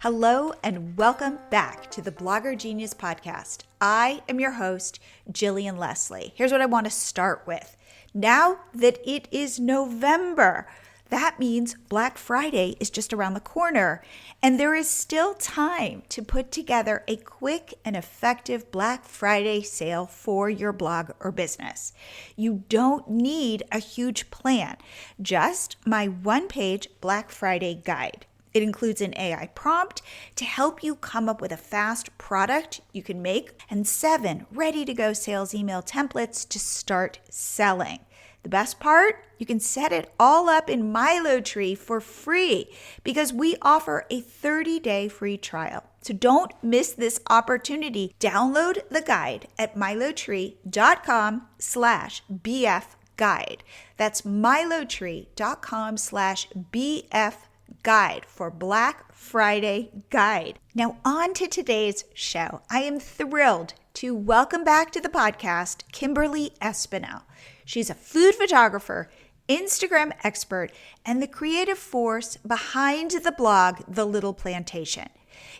Hello and welcome back to the Blogger Genius podcast. I am your host, Jillian Leslie. Here's what I want to start with. Now that it is November, that means Black Friday is just around the corner, and there is still time to put together a quick and effective Black Friday sale for your blog or business. You don't need a huge plan, just my one-page Black Friday guide. It includes an AI prompt to help you come up with a fast product you can make and 7 ready-to-go sales email templates to start selling. The best part? You can set it all up in MiloTree for free because we offer a 30-day free trial. So don't miss this opportunity. Download the guide at milotree.com/bfguide. That's milotree.com/bfguide. Guide for Black Friday guide. Now on to today's show. I am thrilled to welcome back to the podcast Kimberly Espinel. She's a food photographer, Instagram expert, and the creative force behind the blog The Little Plantation.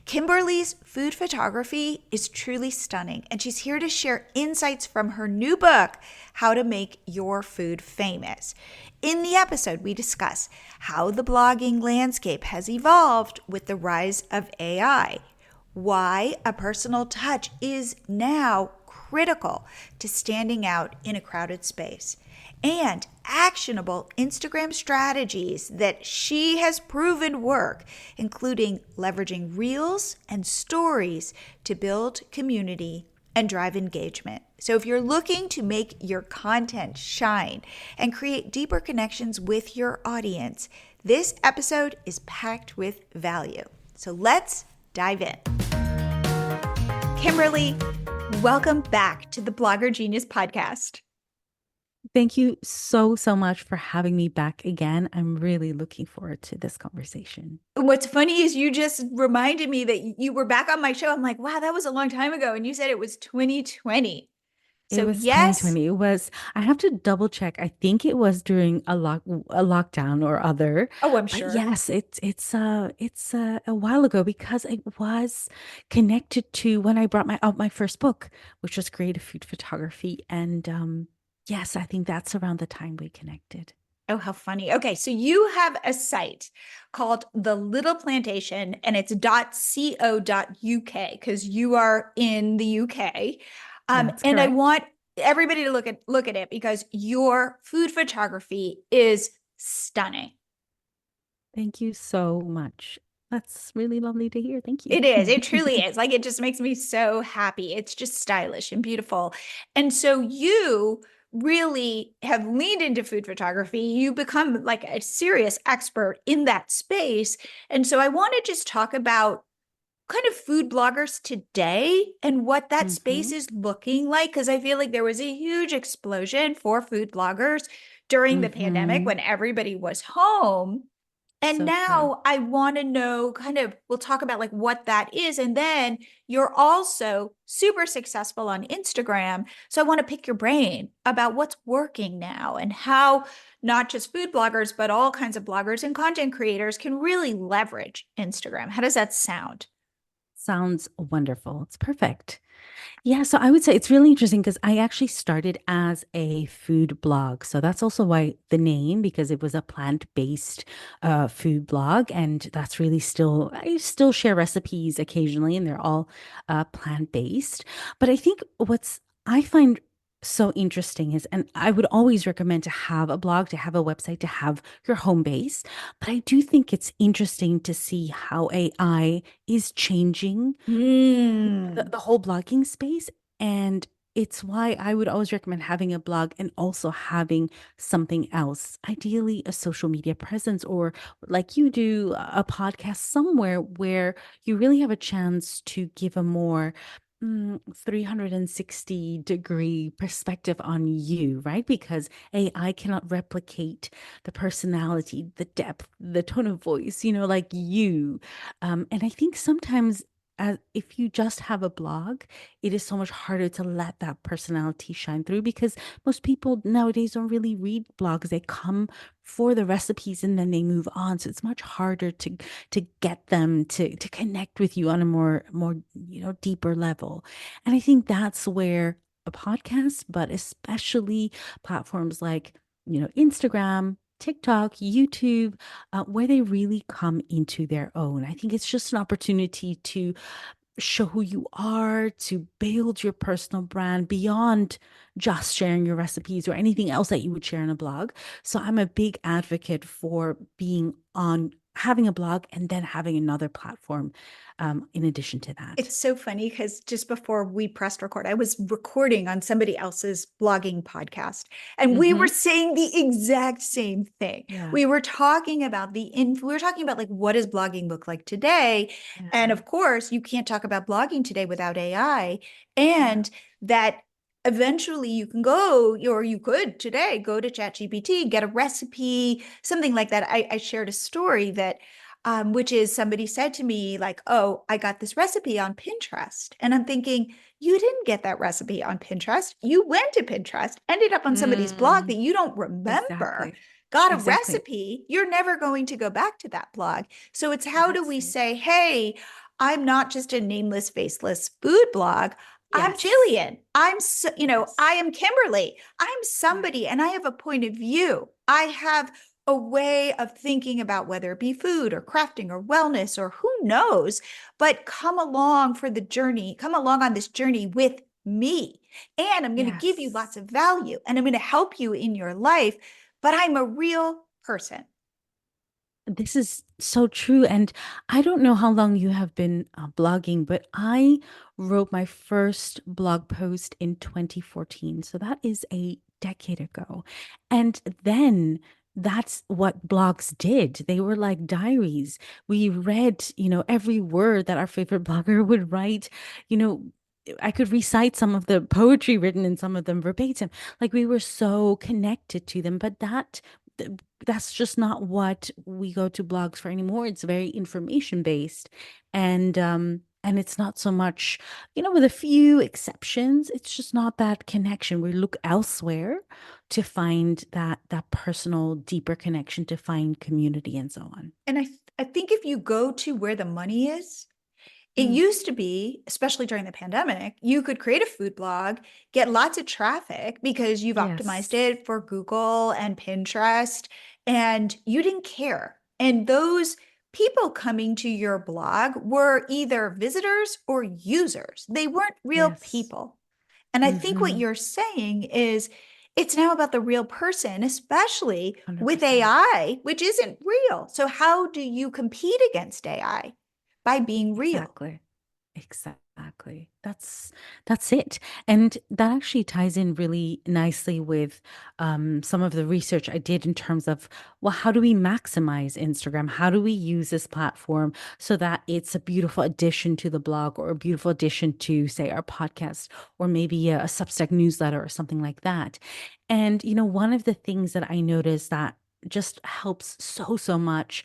Kimberly's food photography is truly stunning, and she's here to share insights from her new book, How to Make Your Food Famous. In the episode, we discuss how the blogging landscape has evolved with the rise of AI, why a personal touch is now critical to standing out in a crowded space, and actionable Instagram strategies that she has proven work, including leveraging reels and stories to build community and drive engagement. So if you're looking to make your content shine and create deeper connections with your audience, this episode is packed with value. So let's dive in. Kimberly, welcome back to the Blogger Genius podcast. Thank you so much for having me back again. I'm really looking forward to this conversation. What's funny is you just reminded me that you were back on my show. I'm like, wow, that was a long time ago. And you said it was 2020. It was 2020. I have to double check. I think it was during a lockdown or other. Oh, I'm But sure. yes, it's a while ago because it was connected to when I brought out my first book, which was creative food photography. And yes, I think that's around the time we connected. Oh, how funny. Okay, so you have a site called The Little Plantation, and it's .co.uk because you are in the UK. And Correct. I want everybody to look at it because your food photography is stunning. Thank you so much. That's really lovely to hear. Thank you. It is. It truly is. Like, it just makes me so happy. It's just stylish and beautiful. And so you really have leaned into food photography. You become like a serious expert in that space. And so I want to just talk about kind of food bloggers today and what that space is looking like, because I feel like there was a huge explosion for food bloggers during the pandemic when everybody was home. And So now I want to know we'll talk about like what that is. And then you're also super successful on Instagram. So I want to pick your brain about what's working now and how not just food bloggers, but all kinds of bloggers and content creators can really leverage Instagram. How does that sound? Sounds wonderful. It's perfect. Yeah, so I would say it's really interesting because I actually started as a food blog. So that's also why the name, because it was a plant-based food blog. And that's really I still share recipes occasionally, and they're all plant-based. But I think I find so interesting is, and I would always recommend to have a blog, to have a website, to have your home base. But I do think it's interesting to see how AI is changing the whole blogging space. And it's why I would always recommend having a blog and also having something else, ideally a social media presence, or like you do, a podcast somewhere where you really have a chance to give a more 360-degree perspective on you, right? Because AI cannot replicate the personality, the depth, the tone of voice, like you. And I think sometimes as if you just have a blog, it is so much harder to let that personality shine through because most people nowadays don't really read blogs. They come for the recipes and then they move on. So it's much harder to get them to connect with you on a more deeper level. And I think that's where a podcast, but especially platforms like Instagram, TikTok, YouTube, where they really come into their own. I think it's just an opportunity to show who you are, to build your personal brand beyond just sharing your recipes or anything else that you would share in a blog. So I'm a big advocate for being on having a blog and then having another platform in addition to that. It's so funny because just before we pressed record, I was recording on somebody else's blogging podcast, and we were Hmm. saying the exact same thing. Yeah. We were talking about we were talking about like, what does blogging look like today? And Yeah. of course, you can't talk about blogging today without AI, Yeah. and that eventually you can go, or you could today go to ChatGPT, get a recipe, something like that. I shared a story that which is somebody said to me, like, oh, I got this recipe on Pinterest. And I'm thinking, you didn't get that recipe on Pinterest. You went to Pinterest, ended up on somebody's blog that Mm, you don't remember, exactly. got a Exactly. recipe. You're never going to go back to that blog. So it's how do That's we it. say, hey, I'm not just a nameless, faceless food blog. I'm Yes. Jillian. I'm, so, Yes. I am Kimberly. I'm Yeah. somebody and I have a point of view. I have a way of thinking about whether it be food or crafting or wellness or who knows, but come along for the journey, come along on this journey with me. And I'm going to give you lots Yes. of value and I'm going to help you in your life, but I'm a real person. This is so true. And I don't know how long you have been blogging, but I wrote my first blog post in 2014. So that is a decade ago. And then that's what blogs did. They were like diaries. We read, every word that our favorite blogger would write. You know, I could recite some of the poetry written in some of them verbatim. Like we were so connected to them. But that's just not what we go to blogs for anymore. It's very information based, and it's not so much, with a few exceptions, it's just not that connection. We look elsewhere to find that personal, deeper connection, to find community and so on. And I think if you go to where the money is, it Mm, used to be, especially during the pandemic, you could create a food blog, get lots of traffic because you've optimized yes. it for Google and Pinterest, and you didn't care. And those people coming to your blog were either visitors or users. They weren't real Yes. people. And I think what Mm-hmm. you're saying is it's now about the real person, especially with 100%. AI, which isn't real. So, how do you compete against AI? By being real. Exactly. Exactly. That's it. And that actually ties in really nicely with some of the research I did in terms of, well, how do we maximize Instagram? How do we use this platform so that it's a beautiful addition to the blog or a beautiful addition to, say, our podcast or maybe a Substack newsletter or something like that? And, one of the things that I noticed that just helps so much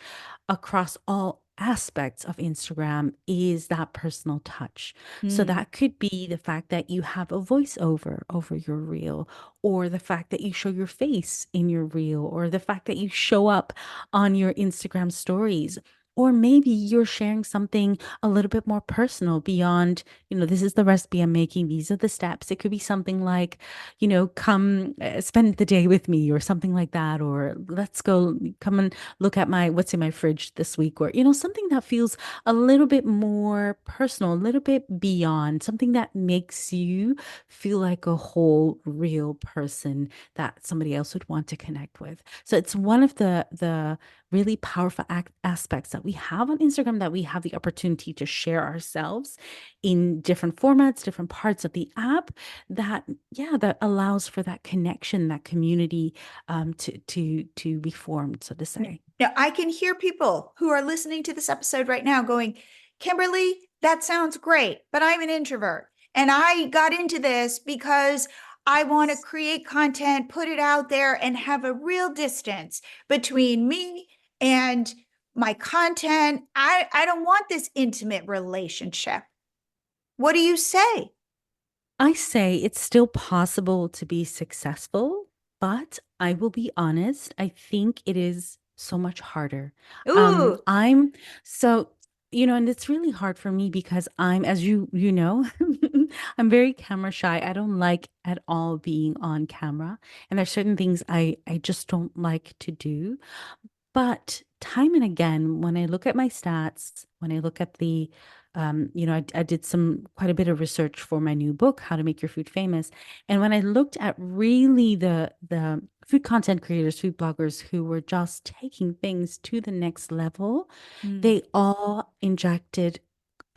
across all aspects of Instagram is that personal touch. So Mm. that could be the fact that you have a voiceover over your reel, or the fact that you show your face in your reel, or the fact that you show up on your Instagram stories. Or maybe you're sharing something a little bit more personal beyond, this is the recipe I'm making, these are the steps. It could be something like, come spend the day with me or something like that. Or let's go, come and look at what's in my fridge this week, or something that feels a little bit more personal, a little bit beyond, something that makes you feel like a whole real person that somebody else would want to connect with. So it's one of the really powerful aspects that we have on Instagram, that we have the opportunity to share ourselves in different formats, different parts of the app, that yeah, that allows for that connection, that community, to be formed, so to say. Now, I can hear people who are listening to this episode right now going, Kimberly, that sounds great, but I'm an introvert. And I got into this because I want to create content, put it out there, and have a real distance between me and my content. I don't want this intimate relationship. What do you say? I say it's still possible to be successful, but I will be honest, I think it is so much harder. Ooh. I'm so, and it's really hard for me because as you know, I'm very camera shy. I don't like at all being on camera, and there's certain things I just don't like to do. But time and again, when I look at my stats, when I look at I did quite a bit of research for my new book, How to Make Your Food Famous. And when I looked at really the food content creators, food bloggers who were just taking things to the next level, Mm. they all injected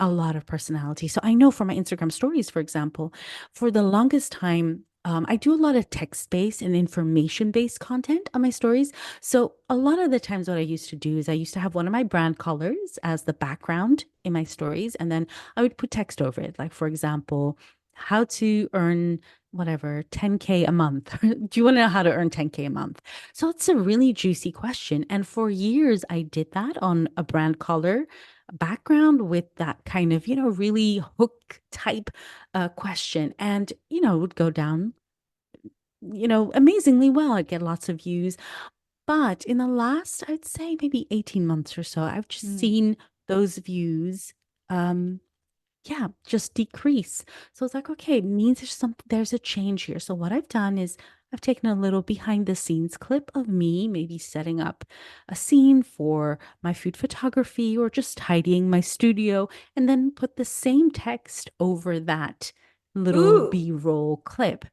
a lot of personality. So I know for my Instagram stories, for example, for the longest time, I do a lot of text-based and information-based content on my stories. So a lot of the times what I used to do is I used to have one of my brand colors as the background in my stories, and then I would put text over it. Like, for example, how to earn whatever 10K a month. Do you want to know how to earn 10K a month? So it's a really juicy question. And for years I did that on a brand color background with that kind of, really hook type question. And, it would go down, amazingly well. I'd get lots of views. But in the last, I'd say maybe 18 months or so, I've just Mm. seen those views um yeah, just decrease. So it's like, okay, it means there's a change here. So what I've done is I've taken a little behind the scenes clip of me, maybe setting up a scene for my food photography or just tidying my studio, and then put the same text over that little Ooh. B-roll clip.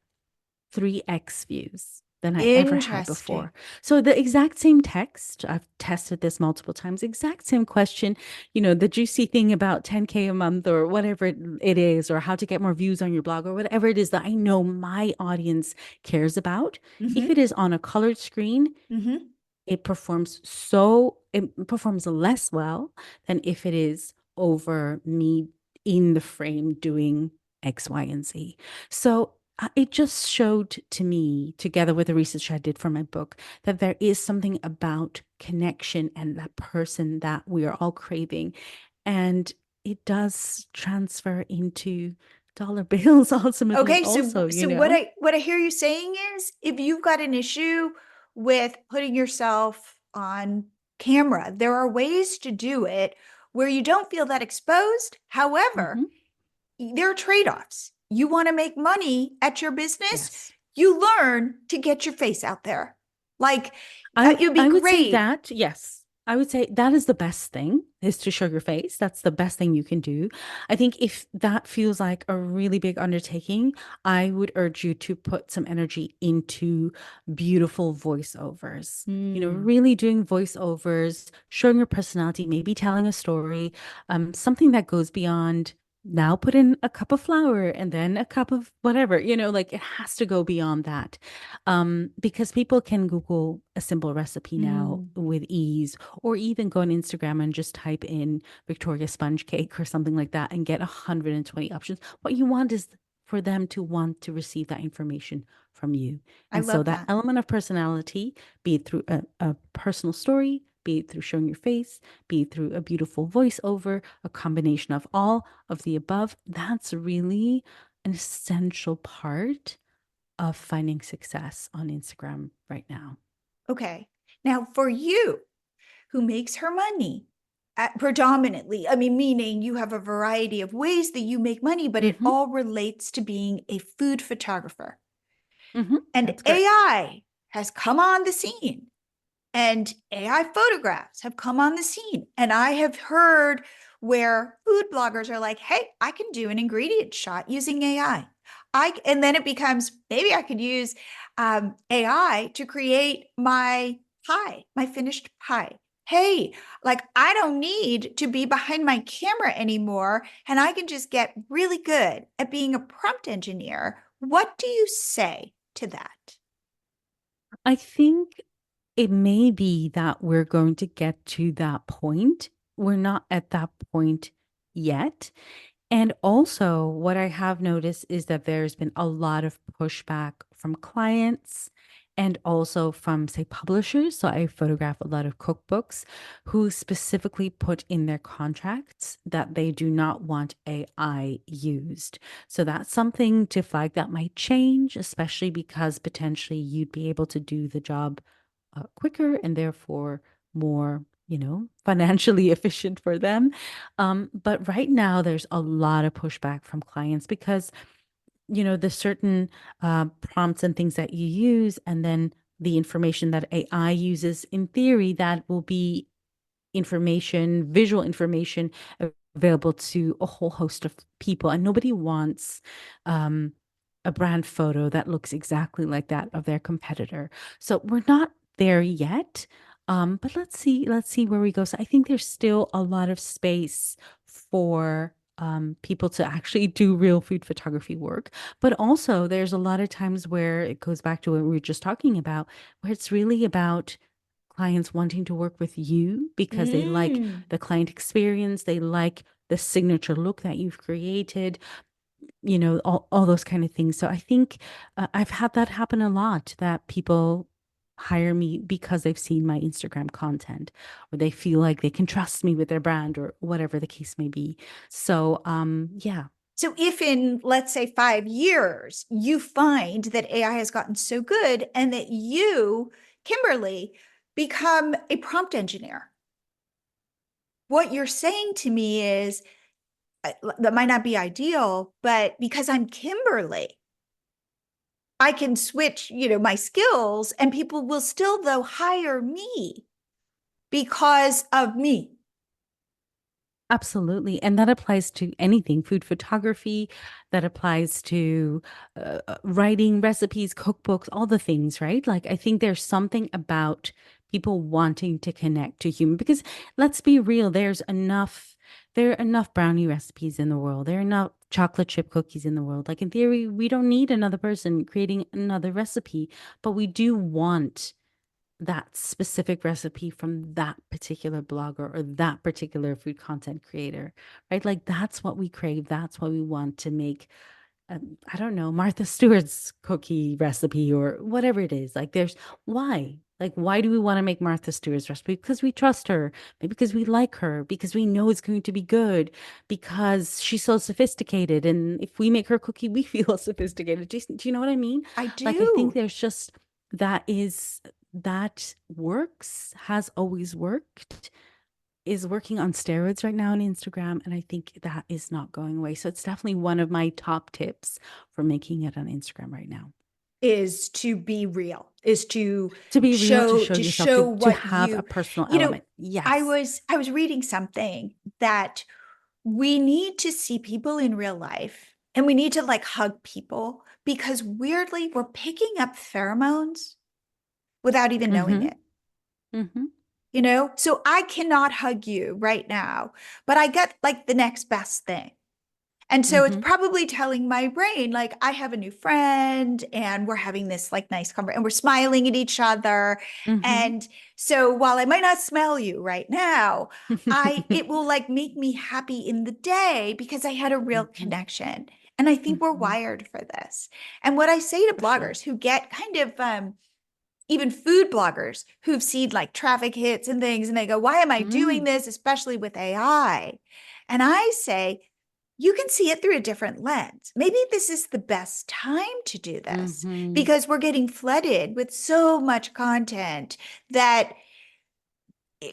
3x views than I ever had Interesting. before. So the exact same text, I've tested this multiple times, exact same question, the juicy thing about 10K a month or whatever it is, or how to get more views on your blog or whatever it is that I know my audience cares about. If it Mm-hmm. is on a colored screen, Mm-hmm. it performs less well than if it is over me in the frame doing X, Y, and Z. So it just showed to me, together with the research I did for my book, that there is something about connection and that person that we are all craving. And it does transfer into dollar bills ultimately Okay, so also, what I hear you saying is if you've got an issue with putting yourself on camera, there are ways to do it where you don't feel that exposed. However, Hmm. there are trade-offs. You want to make money at your business, Yes. you learn to get your face out there. Like it'd be I would say great. that, yes. I would say that is the best thing, is to show your face. That's the best thing you can do. I think if that feels like a really big undertaking, I would urge you to put some energy into beautiful voiceovers. Mm. Really doing voiceovers, showing your personality, maybe telling a story, something that goes beyond now put in a cup of flour and then a cup of whatever, like it has to go beyond that. Because people can Google a simple recipe now Mm. with ease, or even go on Instagram and just type in Victoria sponge cake or something like that and get 120 options. What you want is for them to want to receive that information from you. I And so love that that. element of personality, be it through a personal story, be it through showing your face, be it through a beautiful voiceover, a combination of all of the above, that's really an essential part of finding success on Instagram right now. Okay. Now, for you, who makes her money predominantly, I mean, meaning you have a variety of ways that you make money, but it Hmm. all relates to being a food photographer. Hmm. And That's correct. AI has come on the scene, and AI photographs have come on the scene. And I have heard where food bloggers are like, hey, I can do an ingredient shot using AI. And then it becomes maybe I could use AI to create my pie, my finished pie. Hey, like I don't need to be behind my camera anymore, and I can just get really good at being a prompt engineer. What do you say to that? I think it may be that we're going to get to that point. We're not at that point yet. And also, what I have noticed is that there's been a lot of pushback from clients and also from, say, publishers. So I photograph a lot of cookbooks who specifically put in their contracts that they do not want AI used. So that's something to flag that might change, especially because potentially you'd be able to do the job quicker and therefore more, financially efficient for them. But right now, there's a lot of pushback from clients because the certain prompts and things that you use, and then the information that AI uses, in theory, that will be information, visual information available to a whole host of people. And nobody wants a brand photo that looks exactly like that of their competitor. So we're not there yet. But let's see where we go. So I think there's still a lot of space for people to actually do real food photography work. But also, there's a lot of times where it goes back to what we were just talking about, where it's really about clients wanting to work with you because they like Mm. the client experience, they like the signature look that you've created, all those kind of things. So I think I've had that happen a lot, that people hire me because they've seen my Instagram content, or they feel like they can trust me with their brand, or whatever the case may be. So yeah. So if in, let's say, 5 years, you find that AI has gotten so good and that you, Kimberly, become a prompt engineer, what you're saying to me is that might not be ideal, but because I'm Kimberly, I can switch, my skills, and people will still, though, hire me because of me. Absolutely. And that applies to anything, food photography, that applies to writing recipes, cookbooks, all the things, right? Like, I think there's something about people wanting to connect to human, because let's be real, there are enough brownie recipes in the world. There are enough chocolate chip cookies in the world. Like, in theory, we don't need another person creating another recipe, but we do want that specific recipe from that particular blogger or that particular food content creator, right? Like, that's what we crave. That's what we want to make. I don't know, Martha Stewart's cookie recipe or whatever it is. Like, why do we want to make Martha Stewart's recipe? Because we trust her, maybe because we like her, because we know it's going to be good, because she's so sophisticated. And if we make her cookie, we feel sophisticated. Do you know what I mean? I Like, I think do. there's just that is that works, has always worked, is working on steroids right now on Instagram. And I think that is not going away. So it's definitely one of my top tips for making it on Instagram right now. Is to be real, is to To be real, to show show to yourself, show to what have a you personal you know element. Yes. I was reading something that we need to see people in real life, and we need to like hug people, because weirdly we're picking up pheromones without even knowing Mm-hmm. it. Mm-hmm. So I cannot hug you right now, but I get like the next best thing. And so it's Mm-hmm. probably telling my brain, like, I have a new friend and we're having this like nice conversation and we're smiling at each other. Mm-hmm. And so while I might not smell you right now, it will like make me happy in the day because I had a real Mm-hmm. connection. And I think we're Mm-hmm. wired for this. And what I say to For sure. bloggers who get kind of even food bloggers who've seen like traffic hits and things, and they go, why am I doing Mm. this, especially with AI? And I say, you can see it through a different lens. Maybe this is the best time to do this Mm-hmm. because we're getting flooded with so much content that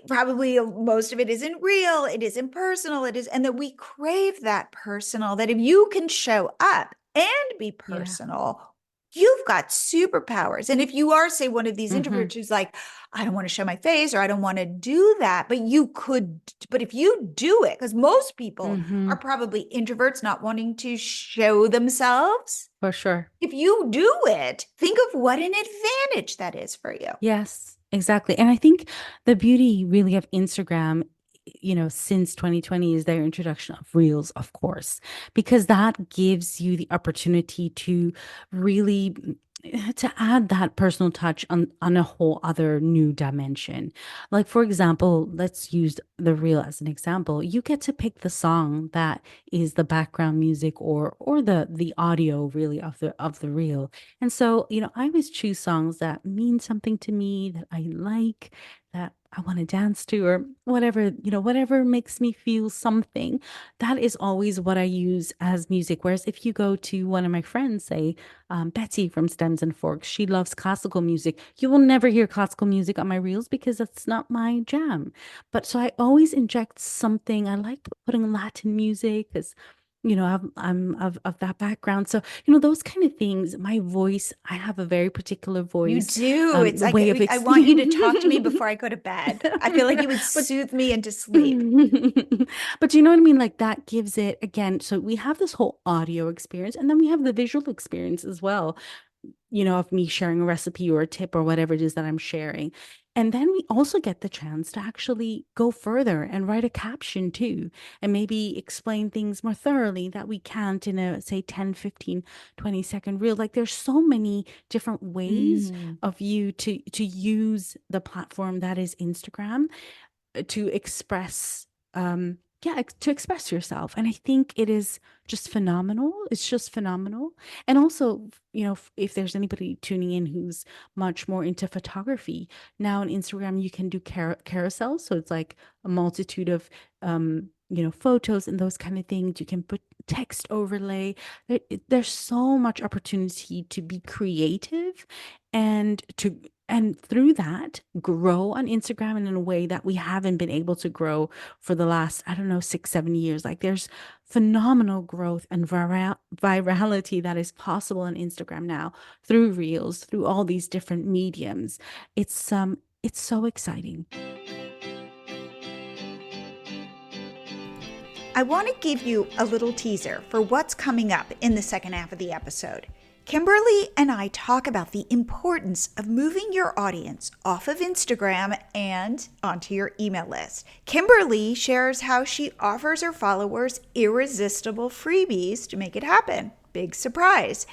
probably most of it isn't real, it isn't personal, and that we crave that personal, that if you can show up and be Yeah. personal, you've got superpowers. And if you are, say, one of these Mm-hmm. introverts who's like, I don't want to show my face or I don't want to do that, but you could, but if you do it, because most people Mm-hmm. are probably introverts not wanting to show themselves. For sure. If you do it, think of what an advantage that is for you. Yes, exactly. And I think the beauty really of Instagram, since 2020, is their introduction of Reels, of course, because that gives you the opportunity to really to add that personal touch on a whole other new dimension. Like for example, let's use the reel as an example. You get to pick the song that is the background music or the audio really of the reel. And so, I always choose songs that mean something to me, that I like, that I want to dance to, or whatever, whatever makes me feel something. That is always what I use as music. Whereas if you go to one of my friends, say Betsy from Stems and Forks. She loves classical music. You will never hear classical music on my reels because that's not my jam. But so I always inject something. I like putting Latin music because, I'm of that background. So, those kind of things, my voice, I have a very particular You voice, do. It's like way of I want you to explaining. talk to me before I go to bed. I feel like it would But soothe me into sleep. but you know what I mean? Like that gives it again. So we have this whole audio experience and then we have the visual experience as well, of me sharing a recipe or a tip or whatever it is that I'm sharing. And then we also get the chance to actually go further and write a caption too, and maybe explain things more thoroughly that we can't in a, say, 10, 15, 20-second reel. Like there's so many different ways Mm. of you to use the platform that is Instagram to express to express yourself. And I think it is just phenomenal. It's just phenomenal. And also, if there's anybody tuning in who's much more into photography, now on Instagram you can do carousels, so it's like a multitude of photos and those kind of things. You can put text overlay. There's so much opportunity to be creative and to and through that grow on Instagram in a way that we haven't been able to grow for the last, I don't know, 6 7 years. Like there's phenomenal growth and virality that is possible on Instagram now through reels, through all these different mediums. It's so exciting. I want to give you a little teaser for what's coming up in the second half of the episode. Kimberly and I talk about the importance of moving your audience off of Instagram and onto your email list. Kimberly shares how she offers her followers irresistible freebies to make it happen. Big surprise.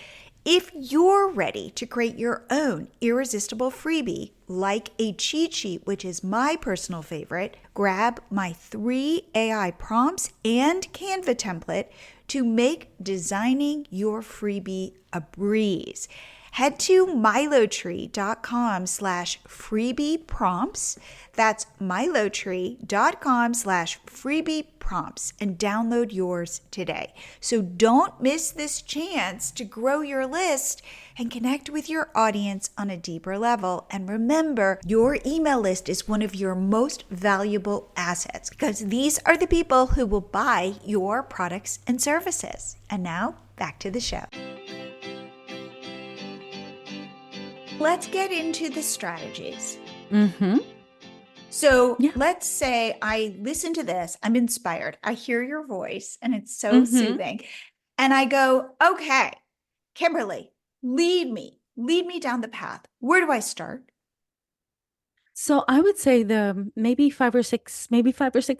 If you're ready to create your own irresistible freebie, like a cheat sheet, which is my personal favorite, grab my 3 AI prompts and Canva template to make designing your freebie a breeze. Head to milotree.com/freebie prompts. That's milotree.com/freebie prompts and download yours today. So don't miss this chance to grow your list and connect with your audience on a deeper level. And remember, your email list is one of your most valuable assets because these are the people who will buy your products and services. And now back to the show. Let's get into the strategies. Mm-hmm. So Yeah. let's say I listen to this, I'm inspired. I hear your voice and it's so Mm-hmm. soothing. And I go, okay, Kimberly, lead me down the path. Where do I start? So I would say the maybe 5 or 6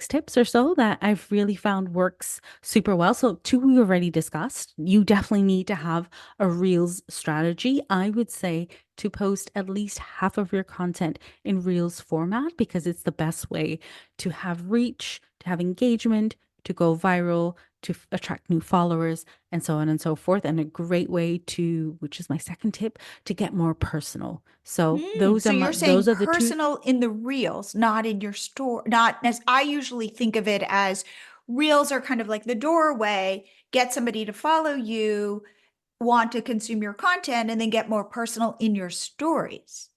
tips or so that I've really found works super well. So two we already discussed. You definitely need to have a Reels strategy. I would say to post at least half of your content in Reels format because it's the best way to have reach, to have engagement, to go viral, to attract new followers, and so on and so forth. And a great way to, which is my second tip, to get more personal. So So you're those saying are the two. personal in the reels, not in your store, not as I usually think of it as reels are kind of like the doorway, get somebody to follow you, want to consume your content, and then get more personal in your stories.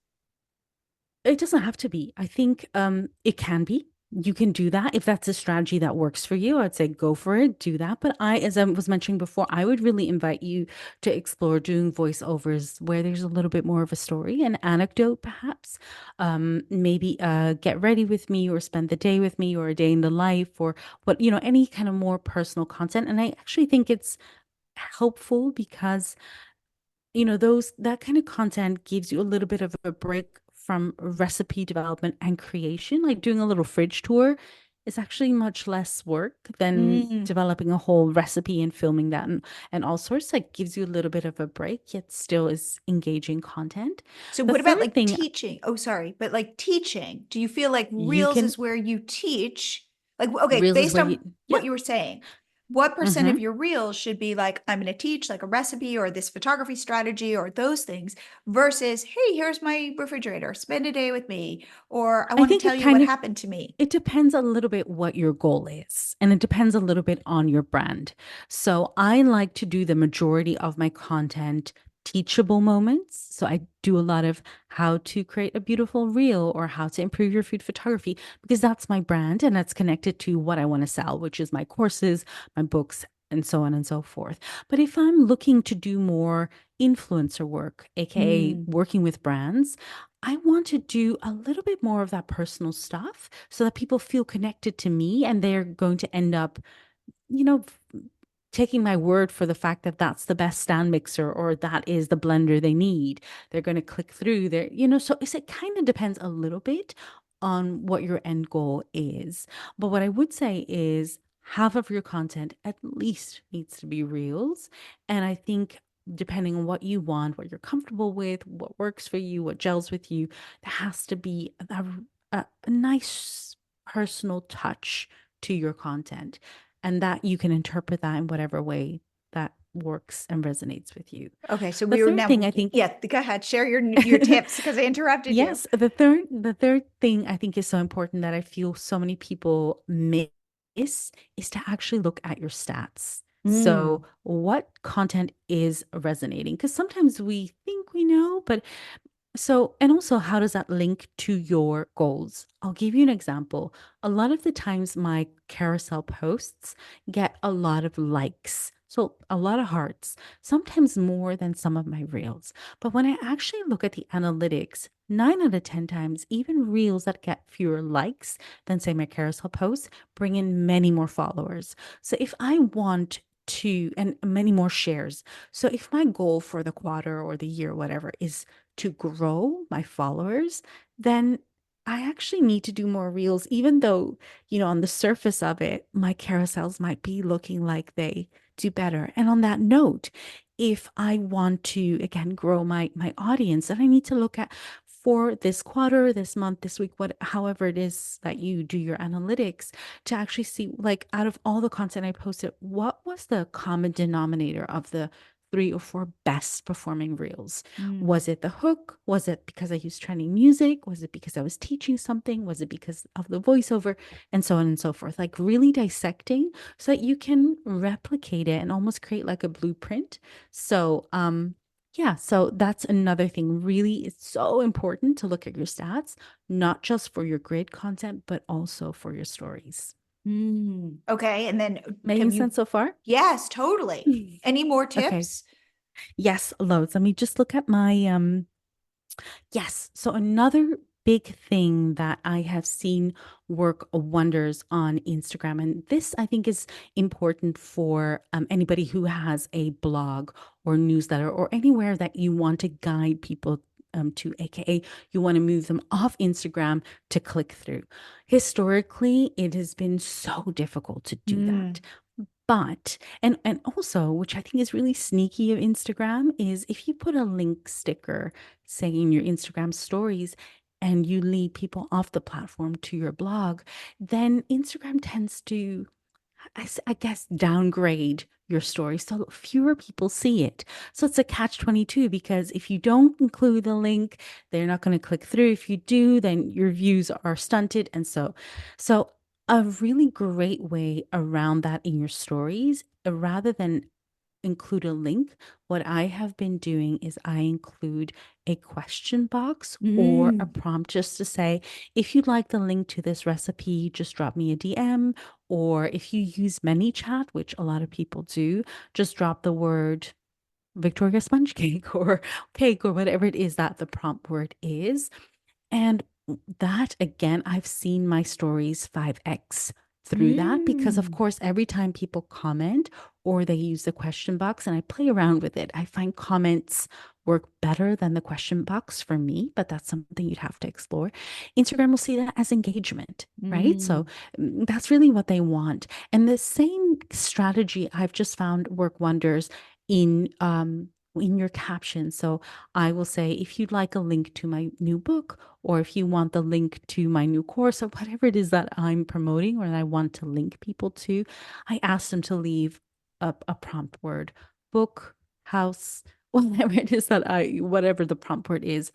It doesn't have to be. I think it can be. You can do that if that's a strategy that works for you. I'd say go for it, do that. But as I was mentioning before, I would really invite you to explore doing voiceovers where there's a little bit more of a story, an anecdote, perhaps. Maybe get ready with me or spend the day with me or a day in the life or any kind of more personal content. And I actually think it's helpful because those that kind of content gives you a little bit of a break from recipe development and creation, like doing a little fridge tour is actually much less work than Mm. developing a whole recipe and filming that and all sorts. Like gives you a little bit of a break, yet still is engaging content. So The what about third like thing teaching? Oh, sorry, but like teaching, do you feel like you Reels can is where you teach? Like, okay, reels is based where on you what yeah. you were saying, what percent hmm of your Reels should be like, I'm going to teach like a recipe or this photography strategy or those things versus, hey, here's my refrigerator, spend a day with me, or I I want to think tell it you what kind of happened to me. it depends a little bit what your goal is, and it depends a little bit on your brand. So I like to do the majority of my content teachable moments. So I do a lot of how to create a beautiful reel or how to improve your food photography because that's my brand and that's connected to what I want to sell, which is my courses, my books, and so on and so forth. But if I'm looking to do more influencer work, aka Mm. working with brands, I want to do a little bit more of that personal stuff so that people feel connected to me and they're going to end up, you know, taking my word for the fact that that's the best stand mixer or that is the blender they need. They're going to click through there, so it kind of depends a little bit on what your end goal is. But what I would say is half of your content at least needs to be reels. And I think depending on what you want, what you're comfortable with, what works for you, what gels with you, there has to be a nice personal touch to your content and that you can interpret that in whatever way that works and resonates with you. Okay, so The we were third thing now, I think yeah, go ahead, share your tips because I interrupted you. yes, the third thing I think is so important that I feel so many people miss is to actually look at your stats. So, Mm. what content is resonating? Because sometimes we think we know, but so, and also, how does that link to your goals? I'll give you an example. A lot of the times, my carousel posts get a lot of likes. So, a lot of hearts, sometimes more than some of my reels. But when I actually look at the analytics, 9 out of 10 times, even reels that get fewer likes than, say, my carousel posts bring in many more followers. So, if I want to, and many more shares. So, if my goal for the quarter or the year, whatever, is to grow my followers, then I actually need to do more reels, even though, on the surface of it, my carousels might be looking like they do better. And on that note, if I want to again grow my audience, then I need to look at for this quarter, this month, this week, however it is that you do your analytics to actually see like out of all the content I posted, what was the common denominator of the 3 or 4 best performing reels? Mm. Was it the hook? Was it because I used trending music? Was it because I was teaching something? Was it because of the voiceover? And so on and so forth. Like really dissecting so that you can replicate it and almost create like a blueprint. So, yeah, so that's another thing. Really, it's so important to look at your stats, not just for your grid content, but also for your stories. Mm. Okay, and then Making have you? sense so far? Yes, totally. Any more Okay. tips? Yes, loads. Let me just look at my yes. So another big thing that I have seen work wonders on Instagram, and this I think is important for anybody who has a blog or newsletter or anywhere that you want to guide people to, aka you want to move them off Instagram to click through. Historically, it has been so difficult to do that. Mm. But and also, which I think is really sneaky of Instagram, is if you put a link sticker, say in your Instagram stories, and you lead people off the platform to your blog, then Instagram tends to, I guess, downgrade your story so fewer people see it. So it's a catch 22 because if you don't include the link, they're not going to click through. If you do, then your views are stunted. And so a really great way around that in your stories, rather than include a link, what I have been doing is I include a question box or a Mm. prompt just to say, if you'd like the link to this recipe, just drop me a DM. Or if you use ManyChat, which a lot of people do, just drop the word Victoria sponge cake or whatever it is that the prompt word is. And that again, I've seen my stories 5x through that because, of Mm. course, every time people comment or they use the question box and I play around with it, I find comments work better than the question box for me, but that's something you'd have to explore. Instagram will see that as engagement, right? So Mm. that's really what they want. And the same strategy I've just found work wonders in your caption. So I will say, if you'd like a link to my new book, or if you want the link to my new course, or whatever it is that I'm promoting or that I want to link people to, I ask them to leave a prompt word, book, house, whatever it is that whatever the prompt word is.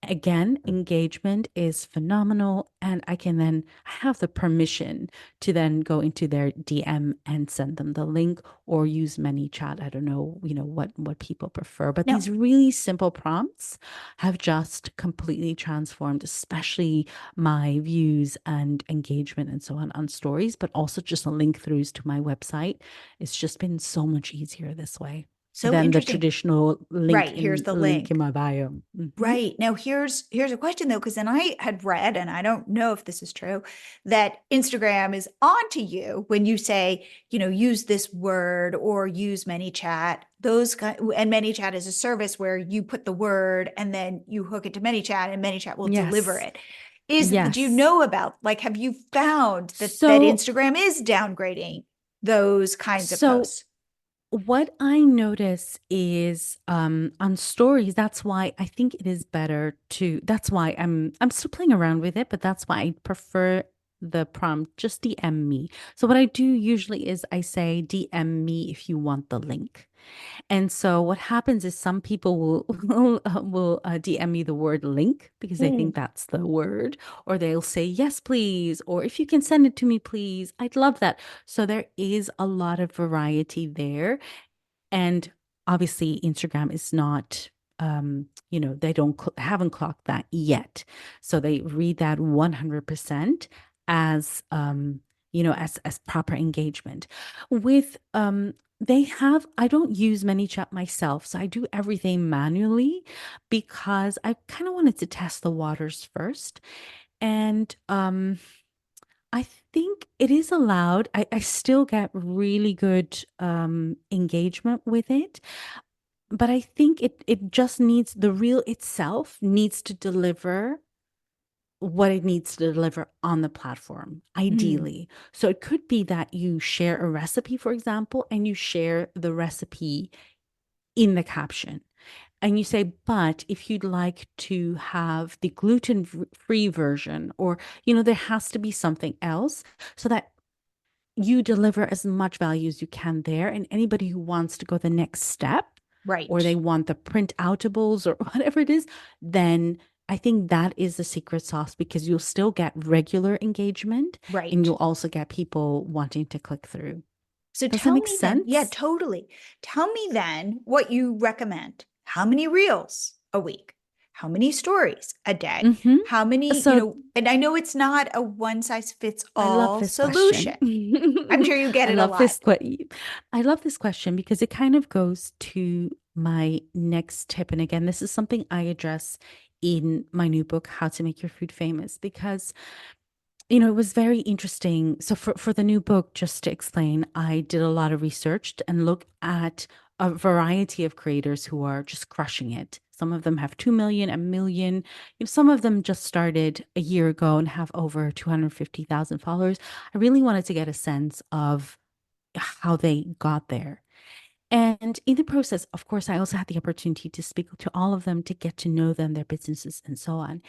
Again, engagement is phenomenal. And I can then have the permission to then go into their DM and send them the link, or use ManyChat. I don't know, what people prefer. But Now, these really simple prompts have just completely transformed, especially my views and engagement and so on stories, but also just the link throughs to my website. It's just been so much easier this way so than the interesting. traditional link Right, here's in the link in link. my bio. Mhm. Right. Now here's a question though, because then I had read, and I don't know if this is true, that Instagram is onto you when you say, use this word or use ManyChat. And ManyChat is a service where you put the word and then you hook it to ManyChat and ManyChat will deliver Yes. it. Do you Yes. know about, like, have you found that So, Instagram is downgrading those kinds of so posts? what I notice is on stories, that's why I think it is better to that's why I'm still playing around with it, but that's why I prefer the prompt, just DM me. So what I do usually is I say DM me if you want the link. And so what happens is some people will will DM me the word link because they think Mm. that's the word, or they'll say yes please, or if you can send it to me please, I'd love that. So there is a lot of variety there. And obviously, Instagram is not, they haven't clocked that yet. So they read that 100% as, as proper engagement. With, I don't use ManyChat myself. So I do everything manually because I kind of wanted to test the waters first. And, I think it is allowed. I still get really good engagement with it, but I think it just needs the reel itself needs to deliver what it needs to deliver on the platform, Mm. ideally. So it could be that you share a recipe, for example, and you share the recipe in the caption. And you say, but if you'd like to have the gluten free version, or, there has to be something else so that you deliver as much value as you can there. And anybody who wants to go the next step, or Right. they want the print outables or whatever it is, then I think that is the secret sauce, because you'll still get regular engagement and Right. you'll also get people wanting to click through. So Does that tell make me then, yeah, sense? totally. Tell me then what you recommend. How many reels a week? How many stories a day? Mm-hmm. How many, So and I know it's not a one size fits I love all this question. solution. I'm sure you get I it a love lot. this que- I love this question because it kind of goes to my next tip. And again, this is something I address in my new book, How to Make Your Food Famous, because it was very interesting. So for the new book, just to explain, I did a lot of research and look at a variety of creators who are just crushing it. Some of them have 2 million, a million. Some of them just started a year ago and have over 250,000 followers. I really wanted to get a sense of how they got there. And in the process, of course, I also had the opportunity to speak to all of them, to get to know them, their businesses, and so on.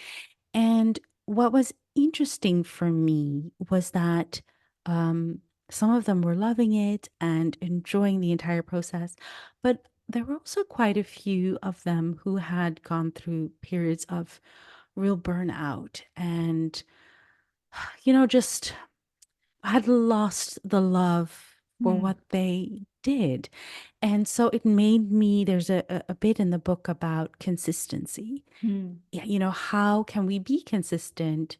And what was interesting for me was that some of them were loving it and enjoying the entire process, but there were also quite a few of them who had gone through periods of real burnout and, just had lost the love for Hmm. what they did. And so it made me, there's a bit in the book about consistency. Hmm. Yeah, how can we be consistent,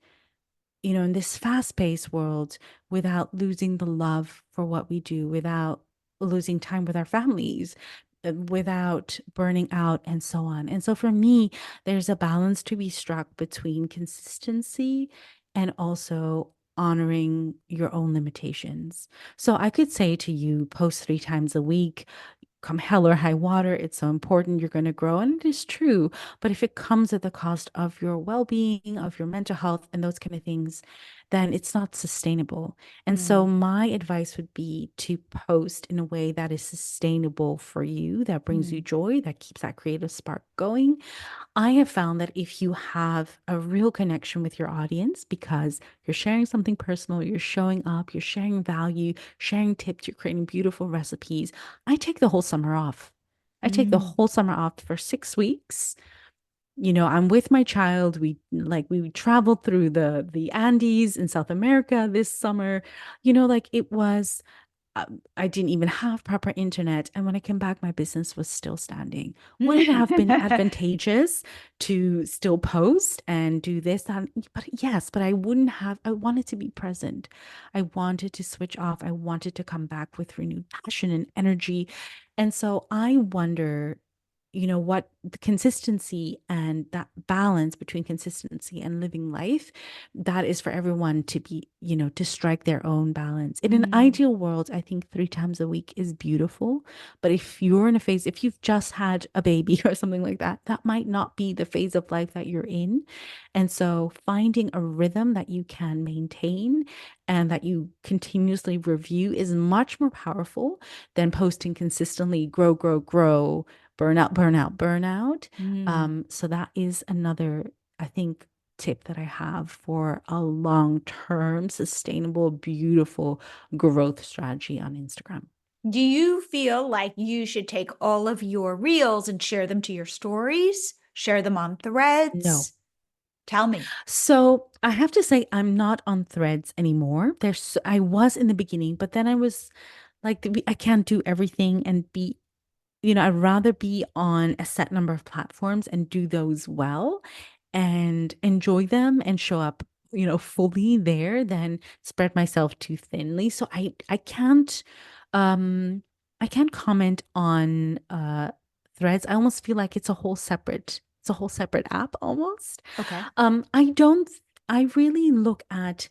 in this fast-paced world, without losing the love for what we do, without losing time with our families, without burning out, and so on. And so for me, there's a balance to be struck between consistency and also honoring your own limitations. So I could say to you, post 3 times a week, come hell or high water, it's so important, you're going to grow. And it is true. But if it comes at the cost of your well-being, of your mental health, and those kind of things, then it's not sustainable. And so Mm. my advice would be to post in a way that is sustainable for you, that brings you Mm. joy, that keeps that creative spark going. I have found that if you have a real connection with your audience because you're sharing something personal, you're showing up, you're sharing value, sharing tips, you're creating beautiful recipes. I take the whole summer off. I take the Mm. whole summer off for 6 weeks. I'm with my child. We traveled through the Andes in South America this summer. It was I didn't even have proper internet. And when I came back, my business was still standing. Would it have been advantageous to still post and do this, that? But yes, but I wanted to be present. I wanted to switch off. I wanted to come back with renewed passion and energy. And so I wonder, what the consistency and that balance between consistency and living life, that is for everyone to be, to strike their own balance. In an Mm. ideal world, I think 3 times a week is beautiful. But if you're in a phase, if you've just had a baby or something like that, that might not be the phase of life that you're in. And so finding a rhythm that you can maintain and that you continuously review is much more powerful than posting consistently, grow, grow, grow, burnout, burnout, burnout. Mm. So that is another, I think, tip that I have for a long-term, sustainable, beautiful growth strategy on Instagram. Do you feel like you should take all of your reels and share them to your stories? Share them on No. threads? Tell me. So I have to say, I'm not on threads anymore. I was in the beginning, but then I was like, I can't do everything and be, I'd rather be on a set number of platforms and do those well and enjoy them and show up, fully there than spread myself too thinly. So um I can't comment on threads. I almost feel like it's a whole separate app almost. Okay. I don't I really look at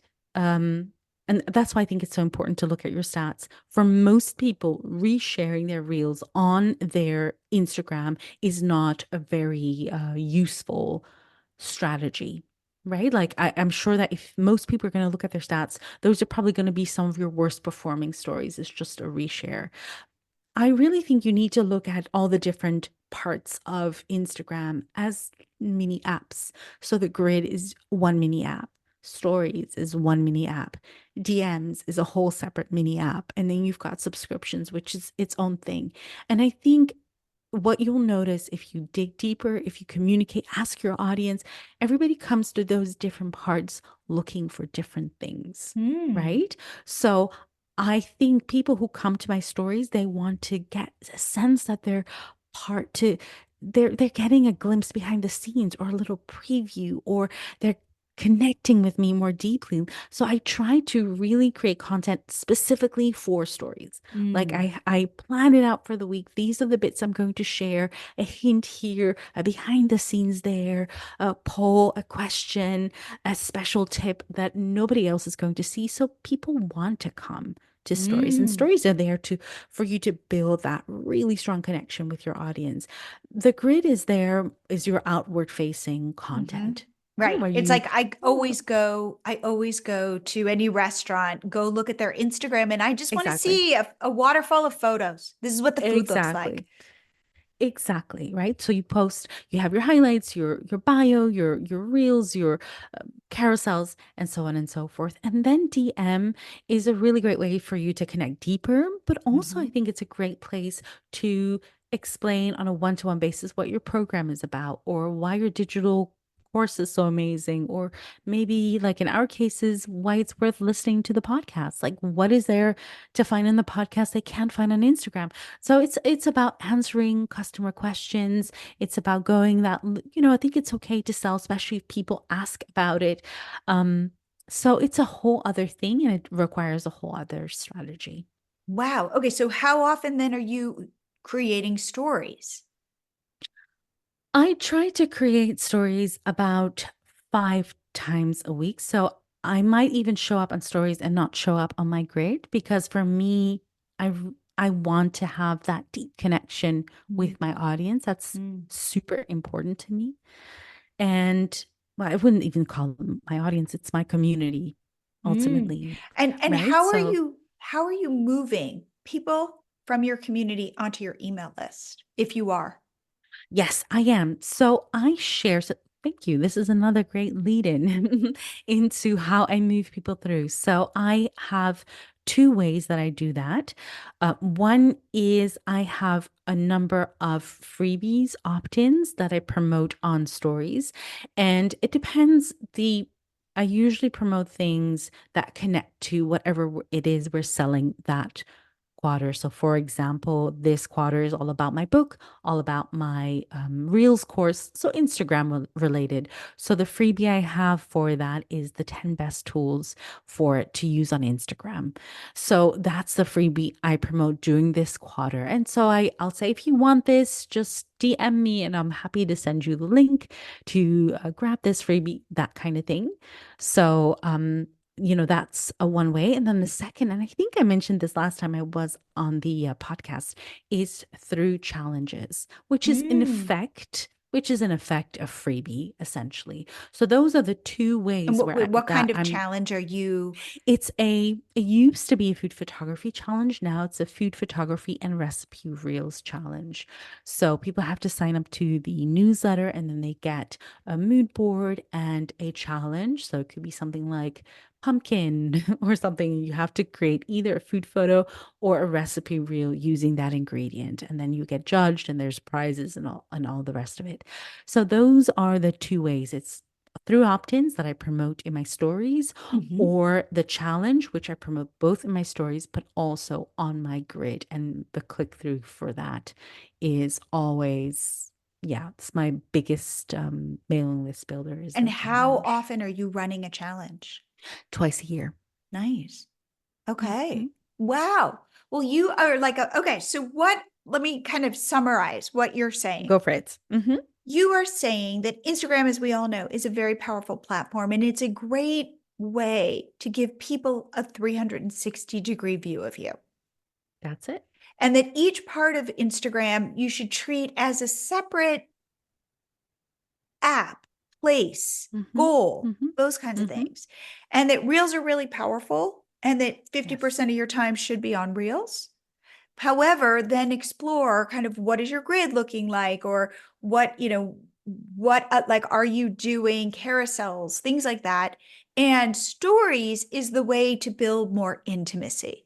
and that's why I think it's so important to look at your stats. For most people, resharing their reels on their Instagram is not a very useful strategy, right? Like, I'm sure that if most people are going to look at their stats, those are probably going to be some of your worst performing stories. It's just a reshare. I really think you need to look at all the different parts of Instagram as mini apps. So the grid is one mini app, stories is one mini app, DMs is a whole separate mini app, and then you've got subscriptions, which is its own thing. And I think what you'll notice if you dig deeper, if you communicate, ask your audience, everybody comes to those different parts looking for different things, Hmm. right? So I think people who come to my stories, they want to get a sense that part to they're getting a glimpse behind the scenes or a little preview or they're connecting with me more deeply. So I try to really create content specifically for stories. Like Mm. I plan it out for the week. These are the bits I'm going to share, a hint here, a behind the scenes there, a poll, a question, a special tip that nobody else is going to see. So people want to come to stories, and Mm. stories are there to for you to build that really strong connection with your audience. The grid is your outward facing Hmm. content, right? Right. Where It's you like I always go to any restaurant, go look at their Instagram, and I just want to exactly, see a waterfall of photos. This is what the food looks like. exactly. Exactly, right? So you have your highlights, your bio, your reels, your carousels, and so on and so forth. And then DM is a really great way for you to connect deeper, but also I Hmm. think it's a great place to explain on a one-to-one basis what your program is about or why your digital course is so amazing, or maybe like in our cases, why it's worth listening to the podcast. Like what is there to find in the podcast they can't find on Instagram? So it's about answering customer questions. It's about going that, I think it's okay to sell, especially if people ask about it. Um, so it's a whole other thing and it requires a whole other strategy. Wow. Okay, so how often then are you creating stories? I try to create stories about 5 times a week. So I might even show up on stories and not show up on my grid because for me, I I want to have that deep connection Mm, with my audience. That's mm, super important to me. And well, I wouldn't even call them my audience, it's my community mm. ultimately, And right? So, how are you moving people from your community onto your email list if you are? yes, I am. So I share. So thank you. This is another great lead in into how I move people through. So I have two ways that I do that. One is I have a number of freebies, opt-ins that I promote on stories, and it depends. I usually promote things that connect to whatever it is we're selling that quarter. So, for example, this quarter is all about my book, all about my Reels course, so Instagram related. So, the freebie I have for that is the 10 best tools for it to use on Instagram. So, that's the freebie I promote during this quarter. And so, I'll say, if you want this, just DM me and I'm happy to send you the link to grab this freebie, that kind of thing. So, that's a one way. And then the second, and I think I mentioned this last time I was on the podcast, is through challenges, Mm. which is in effect a freebie essentially. So those are the two And ways what that kind of I'm challenge are you? it used to be a food photography challenge. Now it's a food photography and recipe reels challenge. So people have to sign up to the newsletter and then they get a mood board and a challenge. So it could be something like pumpkin or something. You have to create either a food photo or a recipe reel using that ingredient. And then you get judged and there's prizes and all the rest of it. So those are the two ways. It's through opt-ins that I promote in my stories Mhm. or the challenge, which I promote both in my stories, but also on my grid. And the click through for that is always, yeah, it's my biggest mailing list builder is And the how challenge often are you running a challenge? twice a year. Nice. Okay. Mhm. Wow. Well, you are like, okay, so let me kind of summarize what you're saying. Go for it. You are saying that Instagram, as we all know, is a very powerful platform and it's a great way to give people a 360-degree view of you. That's it. And that each part of Instagram you should treat as a separate app, place, hmm goal, hmm those kinds of hmm things. And that reels are really powerful and that Yes, 50% of your time should be on reels. However, then explore kind of what is your grid looking like or like are you doing carousels, things like that. And stories is the way to build more intimacy.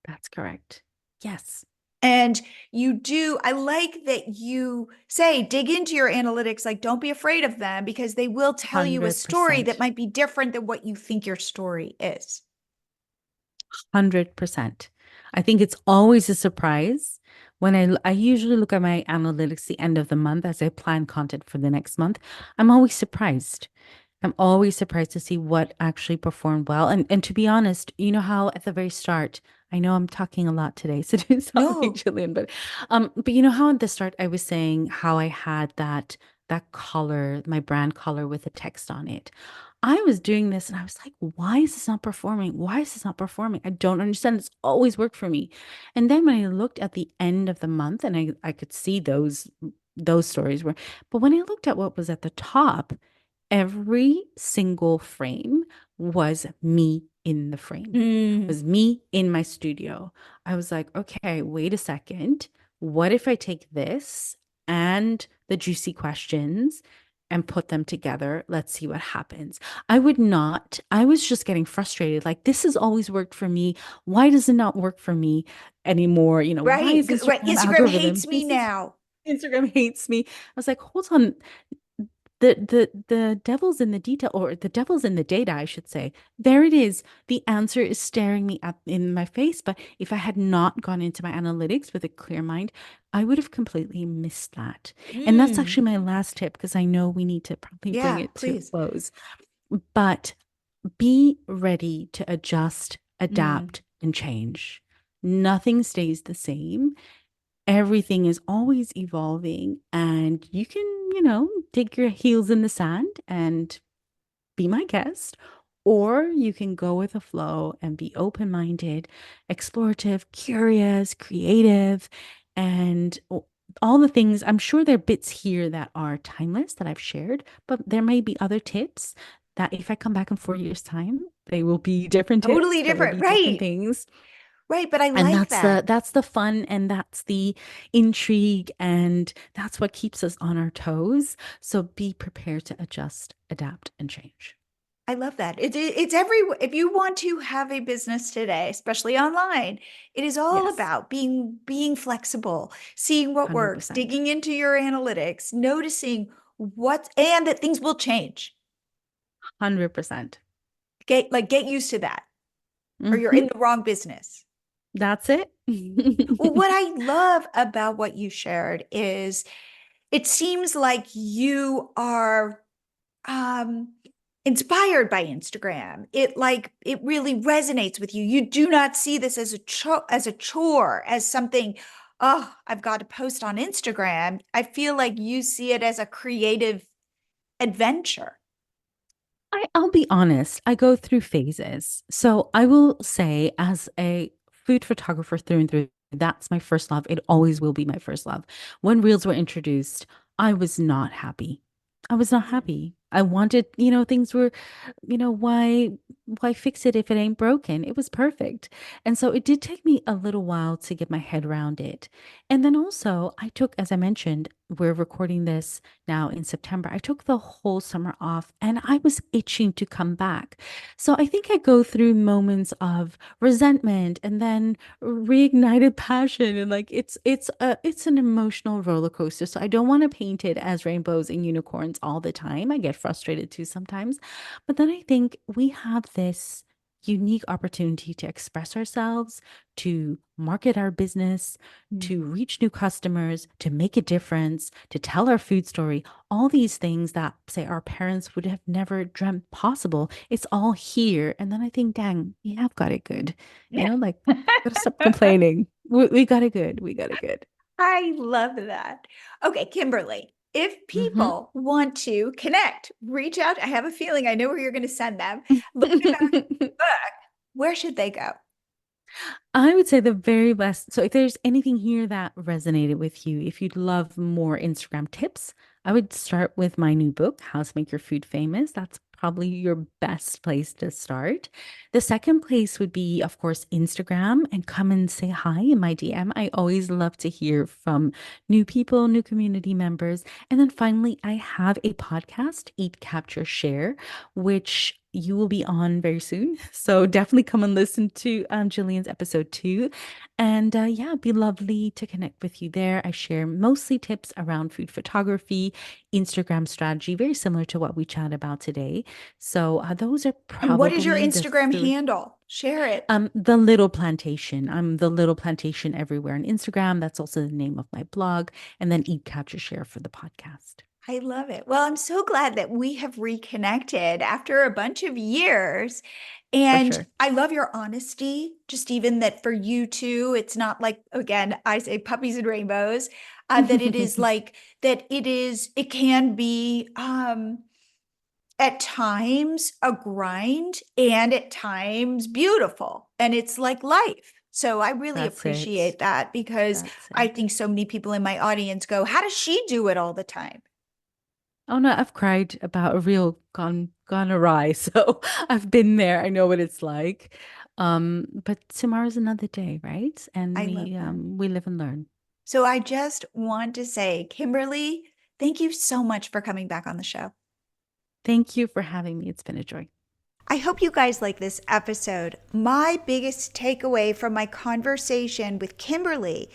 that's correct. Yes, And I like that you say, dig into your analytics, like don't be afraid of them because they will tell you a story that 100%. might be different than what you think your story is. 100%. I think it's always a surprise when I usually look at my analytics the end of the month as I plan content for the next month. I'm always surprised. I'm always surprised to see what actually performed well. And to be honest, you know how at the very start, I know I'm talking a lot today, so do sorry, No. Jillian, but you know how at the start I was saying how I had that color, my brand color with a text on it. I was doing this and I was like, why is this not performing? Why is this not performing? I don't understand. It's always worked for me. And then when I looked at the end of the month and I could see those stories were, but when I looked at what was at the top, every single frame was me in the frame, Mm. was me in my studio. I was like, okay, wait a second. What if I take this and the juicy questions and put them together? Let's see what happens. I would not, I was just getting frustrated. Like, this has always worked for me. Why does it not work for me anymore? Why Right. is Right. Instagram Instagram algorithm? hates me now. Instagram hates me. I was like, hold on, the devil's in the detail, or the devil's in the data, I should say. There it is. The answer is staring me up in my face. But if I had not gone into my analytics with a clear mind, I would have completely missed that. And that's Mm. actually my last tip because I know we need to probably bring Yeah, it to a please. close. But be ready to adjust, Mm. adapt, and change. Nothing stays the same. Everything is always evolving, and you can, dig your heels in the sand and be my guest, Or you can go with the flow and be open-minded, explorative, curious, creative, and all the things. I'm sure there are bits here that are timeless that I've shared, but there may be other tips that if I come back in 4 years' time, they will be different Totally tips. There will different. be different Right. things. Right. But I And like that. that's the fun and that's the intrigue and that's what keeps us on our toes. So be prepared to adjust, adapt, and change. I love that. It's if you want to have a business today, especially online, it is all Yes, about being flexible, seeing what works, 100%. digging into your analytics, noticing and that things will change. 100%. Get used to that, or you're in Hmm. the wrong business. That's it. Well, what I love about what you shared is it seems like you are um inspired by Instagram. It really resonates with you. You do not see this as a chore, as something, oh, I've got to post on Instagram. I feel like you see it as a creative adventure. I'll be honest, I go through phases. So I will say, as a food photographer through and through, that's my first love. It always will be my first love. When reels were introduced, I was not happy. I was not Mm. happy. I wanted, things were, why fix it if it ain't broken? It was perfect. And so it did take me a little while to get my head around it. And then also, I took, as I mentioned, we're recording this now in September. I took the whole summer off and I was itching to come back. So I think I go through moments of resentment and then reignited passion and like it's an emotional roller coaster. So I don't want to paint it as rainbows and unicorns all the time. I get frustrated too sometimes. But then I think we have this unique opportunity to express ourselves, to market our business, Mm. to reach new customers, to make a difference, to tell our food story, all these things that, say, our parents would have never dreamt possible. It's all here. And then I think, dang, we have got it good. Like, gotta stop complaining. We got it good. We got it good. I love that. Okay, Kimberly, if Hmm. people want to connect, reach out. I have a feeling I know where you're going to send them. Learn about the book. Where should they go? I would say the very best. So, if there's anything here that resonated with you, if you'd love more Instagram tips, I would start with my new book, How to Make Your Food Famous. That's probably your best place to start. The second place would be, of course, Instagram and come and say hi in my DM. I always love to hear from new people, new community members. And then finally, I have a podcast, Eat, Capture, Share, which you will be on very soon. So definitely come and listen to Jillian's episode 2. And yeah, it'd be lovely to connect with you there. I share mostly tips around food photography, Instagram strategy, very similar to what we chatted about today. So those are And what is your probably the Instagram three. handle? Share it. The Little Plantation. I'm the Little Plantation everywhere on Instagram. That's also the name of my blog. And then Eat, Capture, Share for the podcast. I love it. Well, I'm so glad that we have reconnected after a bunch of years. For And sure. I love your honesty, just even that for you too, it's not like, again, I say puppies and rainbows, that it is like, it can be at times a grind and at times beautiful. And it's like life. So I really That's it. appreciate that because That's I it. think so many people in my audience go, how does she do it all the time? Oh no, I've cried about a reel gone awry. So I've been there. I know what it's like. But tomorrow's another day, right? And I love that. we live and learn. So I just want to say, Kimberly, thank you so much for coming back on the show. Thank you for having me. It's been a joy. I hope you guys like this episode. My biggest takeaway from my conversation with Kimberly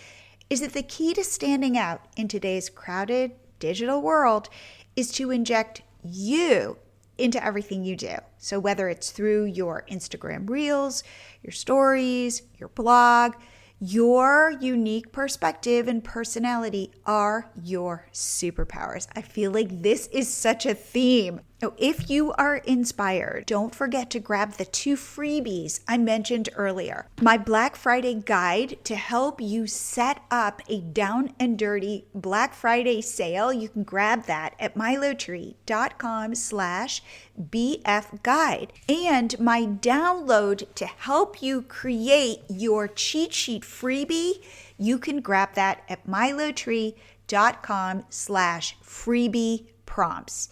is that the key to standing out in today's crowded digital world is to inject you into everything you do. So, whether it's through your Instagram reels, your stories, your blog, your unique perspective and personality are your superpowers. I feel like this is such a theme Oh, if you are inspired, don't forget to grab the 2 freebies I mentioned earlier. My Black Friday guide to help you set up a down and dirty Black Friday sale. You can grab that at milotree.com/bfguide. And my download to help you create your cheat sheet freebie, you can grab that at milotree.com/freebie prompts.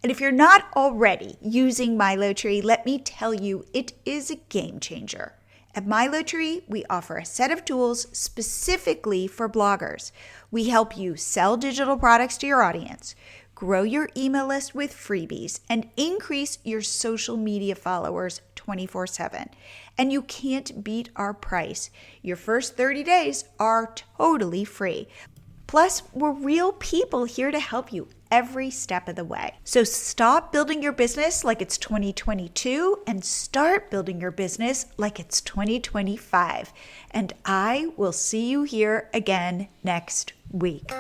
And if you're not already using MiloTree, let me tell you, it is a game changer. At MiloTree, we offer a set of tools specifically for bloggers. We help you sell digital products to your audience, grow your email list with freebies, and increase your social media followers 24/7. And you can't beat our price. Your first 30 days are totally free. Plus, we're real people here to help you every step of the way. So stop building your business like it's 2022 and start building your business like it's 2025. And I will see you here again next week.